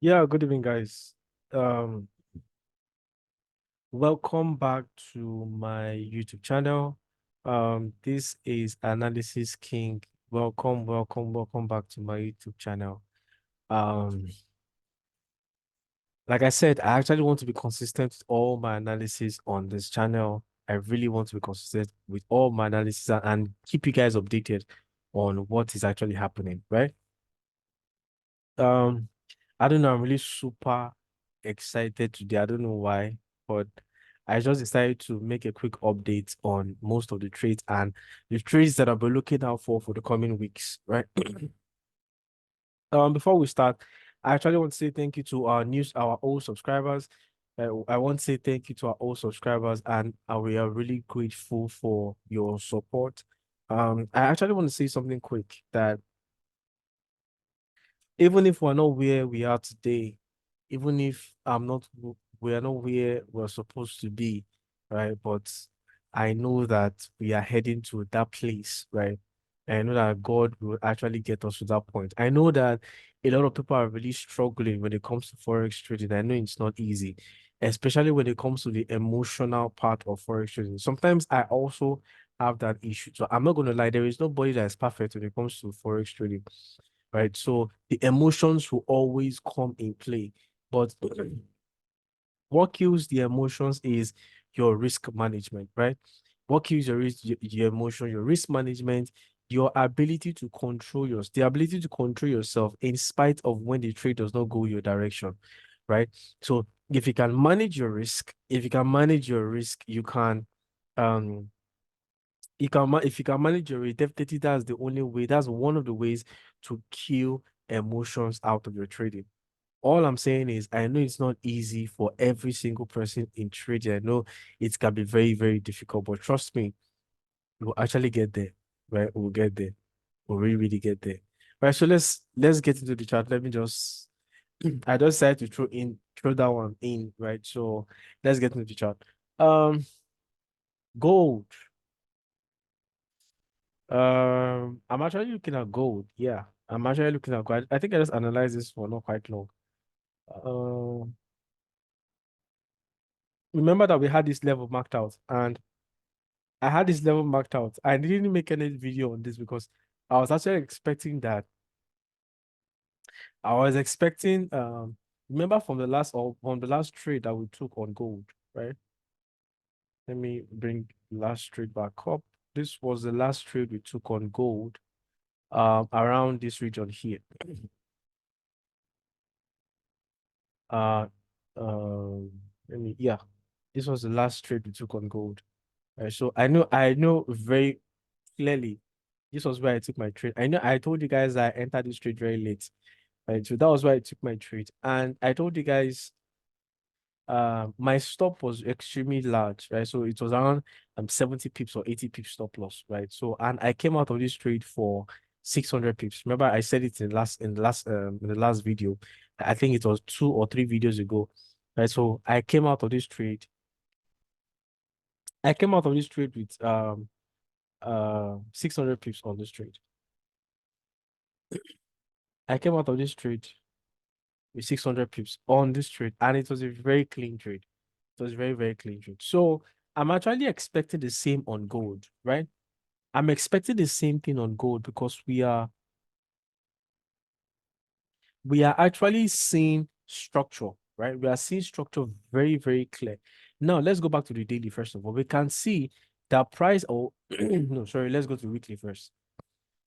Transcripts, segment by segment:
Yeah, good evening, guys. Um, Welcome back to my YouTube channel. This is Analysis King. Welcome back to my YouTube channel. Um, like I said, I actually want to be consistent with all my analysis on this channel. I really want to be consistent with all my analysis and keep you guys updated on what is actually happening, right? Um, I don't know. I'm really super excited today. I don't know why, but I just decided to make a quick update on most of the trades and the trades that I'll be looking out for the coming weeks, right? Before we start, I actually want to say thank you to our old subscribers. I want to say thank you to our old subscribers, and we are really grateful for your support. I actually want to say something quick that even if we're not where we are today, even if we are not where we're supposed to be, right? But I know that we are heading to that place, right? I know that God will actually get us to that point. I know that a lot of people are really struggling when it comes to forex trading. I know it's not easy, especially when it comes to the emotional part of forex trading. Sometimes I also have that issue. So I'm not going to lie, there is nobody that is perfect when it comes to forex trading, right? So the emotions will always come in play. But what kills the emotions is your risk management, right? What kills your emotion, your risk management, your ability to the ability to control yourself in spite of when the trade does not go your direction, right? So if you can manage your risk, you can um if you can manage your risk, definitely that's the only way, that's one of the ways to kill emotions out of your trading. All I'm saying is, I know it's not easy for every single person in trading. I know it can be very, very difficult, but trust me, we'll actually get there, right? We'll get there. We'll really, really get there. Right. So let's get into the chart. Let me just I just decided to throw that one in, right? So let's get into the chart. Um, Gold. I'm actually looking at gold. Yeah, I'm actually looking at gold. I think I just analyzed this for not quite long. Um, Remember that we had this level marked out, and I had this level marked out. I didn't make any video on this because I was actually expecting that. I was expecting remember from the last trade that we took on gold, right? Let me bring the last trade back up. This was the last trade we took on gold around this region here. Uh Let me, yeah. This was the last trade we took on gold. Right? So I know very clearly this was where I took my trade. I know I told you guys I entered this trade very late. Right. So that was why I took my trade. And I told you guys my stop was extremely large, right? So it was around 70 pips or 80 pips stop loss, right? So and I came out of this trade for 600 pips. Remember, I said it in the last video. I think it was 2 or 3 videos ago. Right. So I came out of this trade with 600 pips on this trade. I came out of this trade with 600 pips on this trade, and it was a very clean trade. It was very, very clean trade. So I'm actually expecting the same on gold, right? I'm expecting the same thing on gold because we are actually seeing structure, right? We are seeing structure very, very clear. Now let's go back to the daily first of all. We can see that price, oh no, sorry, let's go to weekly first.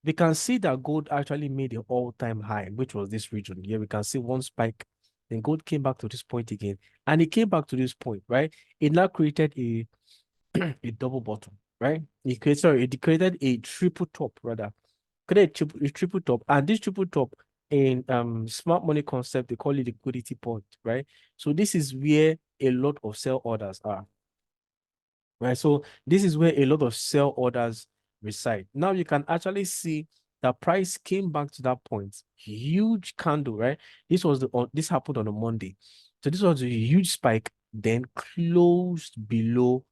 We can see that gold actually made an all-time high, which was this region. Here we can see one spike, then gold came back to this point again, and it came back to this point, right? It now created a double bottom, right? It created a triple top rather. Created a triple top, and this triple top in smart money concept they call it liquidity point, right? So this is where a lot of sell orders are, right? So this is where a lot of sell orders reside. Now you can actually see the price came back to that point. Huge candle, right? This happened on a Monday. So this was a huge spike, then closed below,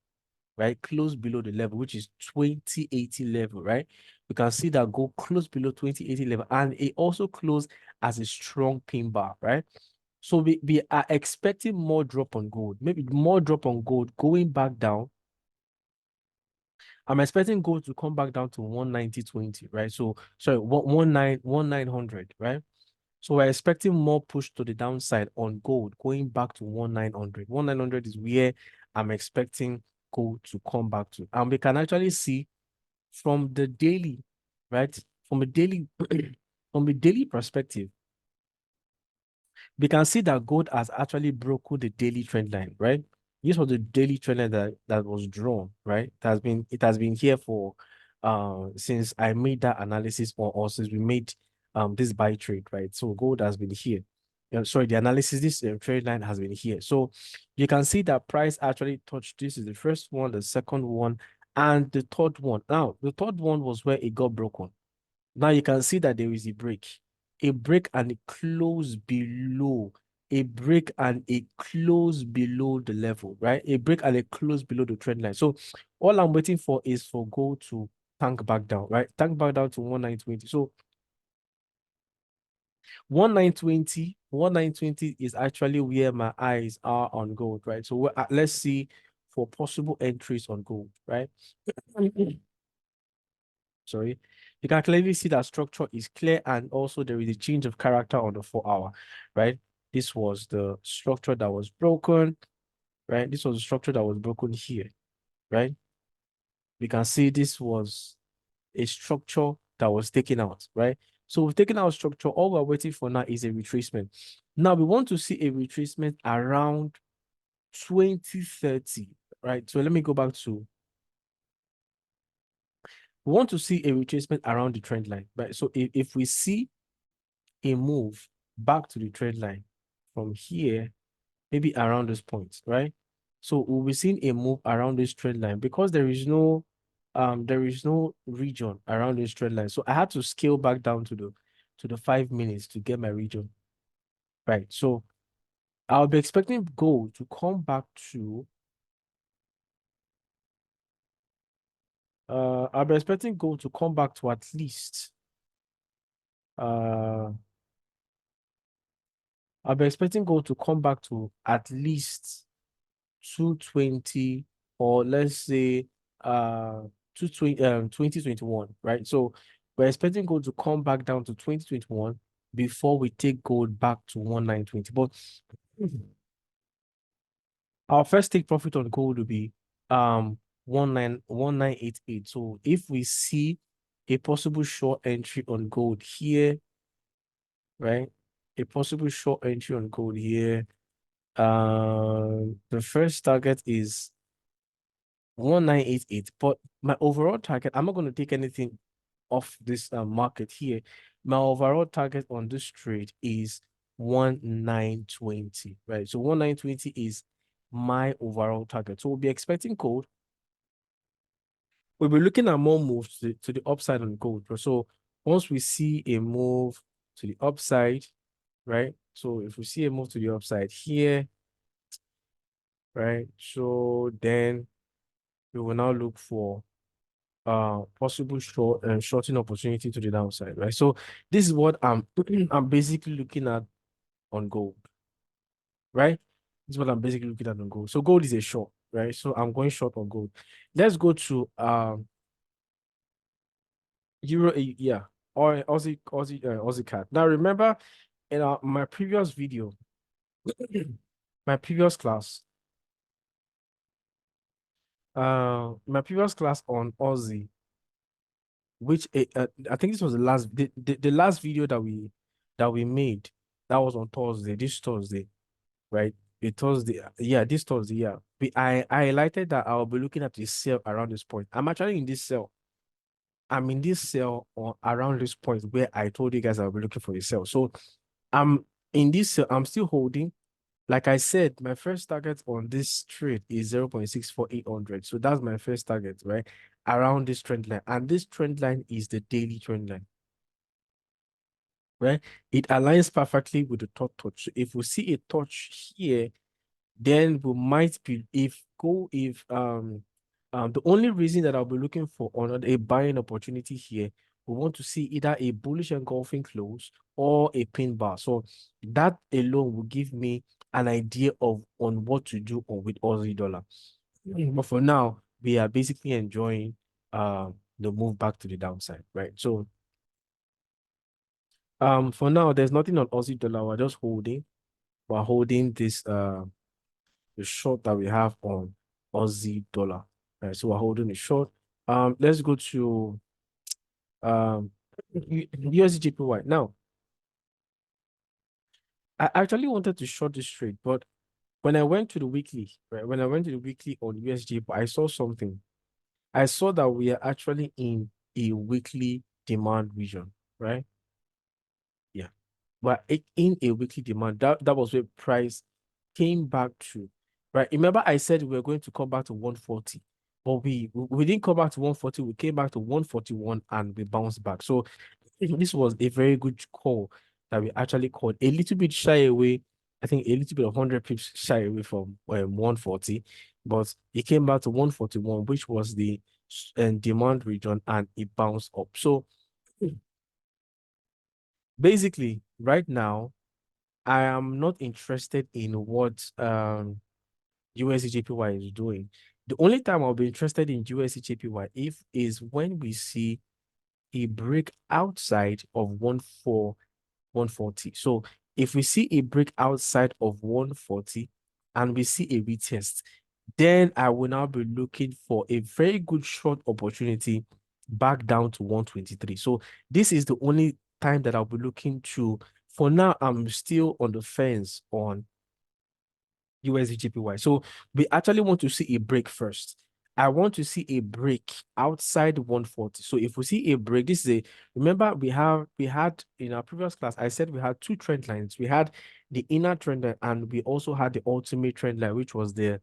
right? Closed below the level, which is 2080 level, right? You can see that go close below 2080 level, and it also closed as a strong pin bar, right? So we are expecting more drop on gold, maybe more drop on gold going back down. I'm expecting gold to come back down to 190.20, right? So sorry, 1900, right? So we're expecting more push to the downside on gold going back to 1900. 1900 is where I'm expecting gold to come back to. And we can actually see from the daily, right? From a daily from a daily perspective, we can see that gold has actually broken the daily trend line, right? This was the daily trend line that was drawn, right? It has been here for since I made that analysis, or since we made this buy trade, right? So gold has been here. Sorry, the analysis, this trade line has been here. So you can see that price actually touched, this is the first one, the second one, and the third one. Now, the third one was where it got broken. Now you can see that there is a break and a close below, a break and a close below the level, right? A break and a close below the trend line. So all I'm waiting for is for gold to tank back down, right? Tank back down to 1920. So 1920 is actually where my eyes are on gold, right? So let's see for possible entries on gold, right? Sorry, you can clearly see that structure is clear, and also there is a change of character on the 4 hour, right? This was the structure that was broken, right? This was the structure that was broken here, right? We can see this was a structure that was taken out, right? So we've taken out structure. All we're waiting for now is a retracement. Now we want to see a retracement around 2030, right? So let me go back to, we want to see a retracement around the trend line, right? So if we see a move back to the trend line from here, maybe around this point, right? So we'll be seeing a move around this trend line because there is no region around this trend line. So I had to scale back down to the 5 minutes to get my region. Right. So I'll be expecting gold to come back to I'll be expecting gold to come back to at least uh I'll be expecting gold to come back to at least 220, or let's say 220 2021, right? So we're expecting gold to come back down to 2021 before we take gold back to 1920. But our first take profit on gold will be 1988. So if we see a possible short entry on gold here, right? A possible short entry on gold here. The first target is 1988, but my overall target, I'm not going to take anything off this market here. My overall target on this trade is 1920, right? So 1920 is my overall target. So we'll be expecting gold. We'll be looking at more moves to the upside on gold. So once we see a move to the upside, right? So if we see a move to the upside here, right? So then we will now look for possible shorting opportunity to the downside, right? So this is what I'm I'm basically looking at on gold, right? This is what I'm basically looking at on gold. So gold is a short, right? So I'm going short on gold. Let's go to Euro, yeah, or Aussie CAD. Now remember in my previous video, my previous class, my previous class on Aussie, which I think this was the last video that we made. That was on Thursday, this Thursday, right? The Thursday, yeah, this Thursday, yeah. I highlighted that I'll be looking at the sell around this point. I'm actually in this sell. I'm in this sell or around this point where I told you guys I'll be looking for a sell. So I'm in this sell. I'm still holding. Like I said, my first target on this trade is 0.64800. So that's my first target, right? Around this trend line. And this trend line is the daily trend line, right? It aligns perfectly with the third touch. So if we see a touch here, then we might be, the only reason that I'll be looking for another a buying opportunity here we want to see either a bullish engulfing close or a pin bar. So that alone will give me an idea of on what to do on with Aussie dollar. But for now, we are basically enjoying the move back to the downside, right? So for now, there's nothing on Aussie dollar. We're just holding. We're holding this the short that we have on Aussie dollar. Right, so we're holding the short. Let's go to USDJPY. Now, I actually wanted to short this trade, but when I went to the weekly, right? When I went to the weekly on USD, I saw something. I saw that we are actually in a weekly demand region, right? Yeah. But in a weekly demand, that was where price came back to, right? Remember, I said we were going to come back to 140, but we didn't come back to 140. We came back to 141 and we bounced back. So this was a very good call that we actually called a little bit shy away. I think a little bit of 100 pips shy away from 140, but it came back to 141, which was the demand region, and it bounced up. So basically, right now, I am not interested in what USDJPY is doing. The only time I'll be interested in USDJPY if is when we see a break outside of 140. So if we see a break outside of 140 and we see a retest, then I will now be looking for a very good short opportunity back down to 123. So this is the only time that I'll be looking to. For now, I'm still on the fence on USDJPY. So we actually want to see a break first. I want to see a break outside 140. So if we see a break, this is a, remember we had in our previous class, I said we had two trend lines. We had the inner trend line and we also had the ultimate trend line, which was the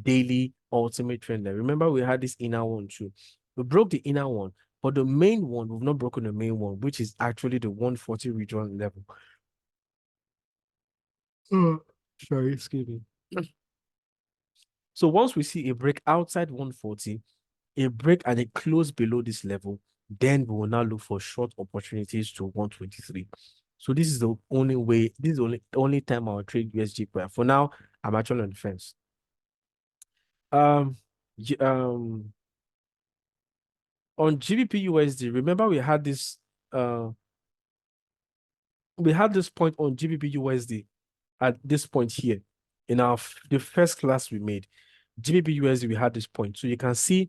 daily ultimate trend line. Remember, we had this inner one too. We broke the inner one, but the main one, we've not broken the main one, which is actually the 140 region level. Sorry, excuse me. So once we see a break outside 140, a break and a close below this level, then we will now look for short opportunities to 123. So this is the only way, this is the only time I'll trade USG pair. For now, I'm actually on the fence. Um, on GBP USD, remember we had this point on GBP USD at this point here in the first class we made. GBP USD, we had this point. So you can see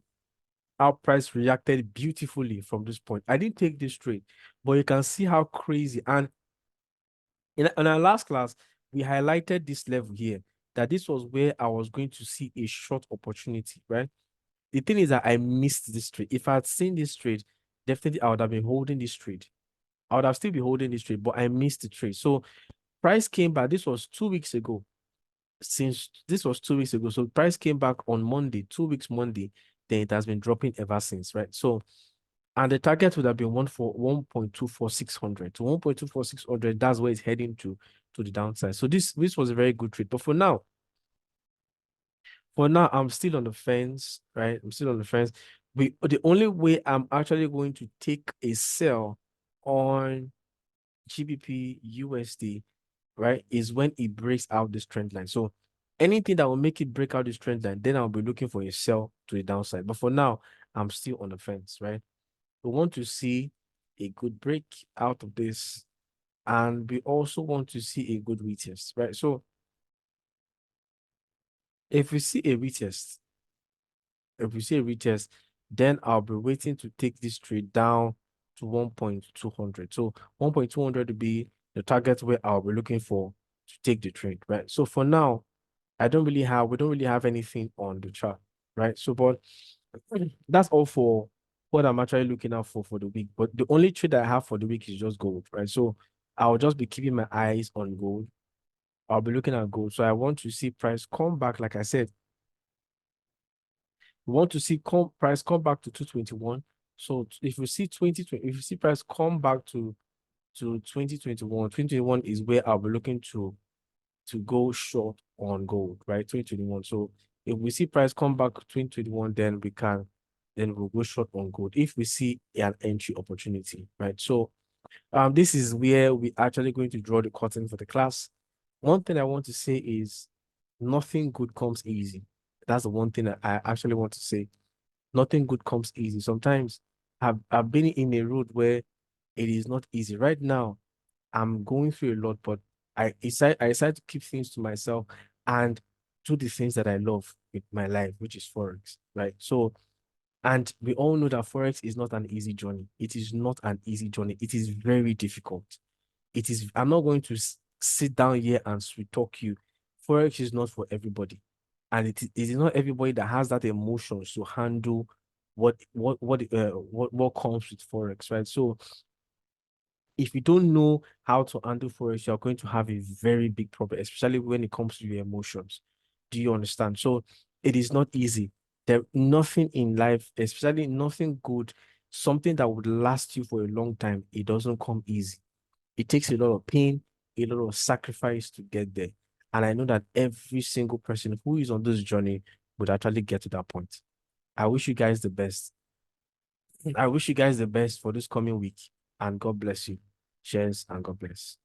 our price reacted beautifully from this point. I didn't take this trade, but you can see how crazy. And in our last class, we highlighted this level here, that this was where I was going to see a short opportunity, right? The thing is that I missed this trade. If I had seen this trade, definitely I would have been holding this trade. I would have still been holding this trade, but I missed the trade. So price came back. This was 2 weeks ago. Since this was 2 weeks ago, so price came back on Monday, 2 weeks Monday, then it has been dropping ever since, right? So, and the target would have been 1.24600 to 1.24600. That's where it's heading to the downside. So this was a very good trade. But for now, I'm still on the fence, right? I'm still on the fence. The only way I'm actually going to take a sell on GBP USD, right, is when it breaks out this trend line. So anything that will make it break out this trend line, then I'll be looking for a sell to the downside. But for now, I'm still on the fence, right? We want to see a good break out of this, and we also want to see a good retest, right? So if we see a retest, then I'll be waiting to take this trade down to 1.200. So 1.200 to be the target where I'll be looking for to take the trade, right? So for now, we don't really have anything on the chart, right? So, but that's all for what I'm actually looking out for the week. But the only trade I have for the week is just gold, right? So I'll just be keeping my eyes on gold. I'll be looking at gold. So I want to see price come back. Like I said, we want to see price come back to 221. So if we see if you see price come back to 2021, 2021 is where I'll be looking to go short on gold, right? 2021. So if we see price come back 2021, then we can then we'll go short on gold if we see an entry opportunity, right? So this is where we actually going to draw the curtain for the class. One thing I want to say is nothing good comes easy. That's the one thing that I actually want to say. Nothing good comes easy. Sometimes I've been in a road where it is not easy. Right now, I'm going through a lot, but I decide to keep things to myself and do the things that I love with my life, which is Forex, right? So, and we all know that Forex is not an easy journey. It is not an easy journey. It is very difficult. It is, I'm not going to sit down here and sweet talk you. Forex is not for everybody. And it is not everybody that has that emotions to handle what comes with Forex, right? So if you don't know how to handle Forex, you're going to have a very big problem, especially when it comes to your emotions. Do you understand? So it is not easy. There nothing in life, especially nothing good, something that would last you for a long time, it doesn't come easy. It takes a lot of pain, a lot of sacrifice to get there. And I know that every single person who is on this journey would actually get to that point. I wish you guys the best. I wish you guys the best for this coming week. And God bless you. Cheers and God bless.